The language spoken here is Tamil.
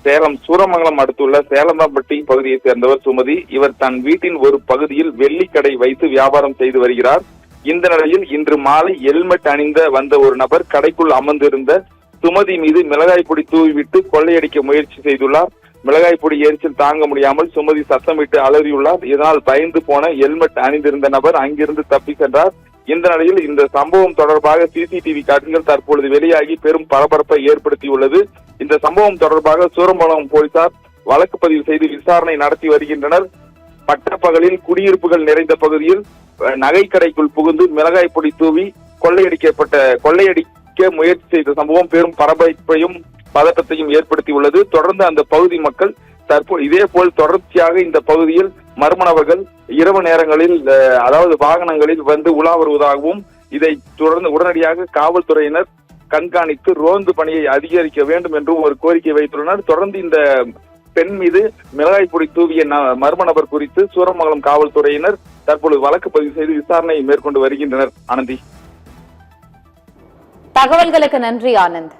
சேலம் சூரமங்கலம் அடுத்துள்ள சேலந்தாம்பட்டி பகுதியைச் சேர்ந்தவர் சுமதி. இவர் தன் வீட்டின் ஒரு பகுதியில் வெள்ளிக்கடை வைத்து வியாபாரம் செய்து வருகிறார். இந்த நிலையில் இன்று மாலை ஹெல்மெட் அணிந்த வந்த ஒரு நபர் கடைக்குள் அமர்ந்திருந்த சுமதி மீது மிளகாய் பொடி தூவிவிட்டு கொள்ளையடிக்க முயற்சி செய்துள்ளார். மிளகாய் பொடி எரிச்சல் தாங்க முடியாமல் சுமதி சத்தமிட்டு அலறியுள்ளார். இதனால் பயந்து போன ஹெல்மெட் அணிந்திருந்த நபர் அங்கிருந்து தப்பி சென்றார். இந்த நிலையில் இந்த சம்பவம் தொடர்பாக சிசிடிவி காட்சிகள் தற்பொழுது வெளியாகி பெரும் பரபரப்பை ஏற்படுத்தியுள்ளது. இந்த சம்பவம் தொடர்பாக சூரமங்கலம் போலீசார் வழக்கு பதிவு செய்து விசாரணை நடத்தி வருகின்றனர். பட்டப்பகலில் குடியிருப்புகள் நிறைந்த பகுதியில் நகைக்கடைக்குள் புகுந்து மிளகாய் பொடி தூவி கொள்ளையடிக்க முயற்சி செய்த சம்பவம் பெரும் பரபரப்பையும் பதட்டத்தையும் ஏற்படுத்தியுள்ளது. தொடர்ந்து அந்த பகுதி மக்கள் இதே போல் தொடர்ச்சியாக இந்த பகுதியில் மர்ம நபர்கள் இரவு நேரங்களில் அதாவது வாகனங்களில் வந்து உலா வருவதாகவும் இதை தொடர்ந்து உடனடியாக காவல்துறையினர் கண்காணித்து ரோந்து பணியை அதிகரிக்க வேண்டும் என்றும் ஒரு கோரிக்கை வைத்துள்ளனர். தொடர்ந்து இந்த பெண் மீது மிளகாய் பொடி தூவிய மர்ம நபர் குறித்து சூரமங்கலம் காவல்துறையினர் தற்பொழுது வழக்கு பதிவு செய்து விசாரணை மேற்கொண்டு வருகின்றனர். ஆனந்தி, தகவல்களுக்கு நன்றி ஆனந்த்.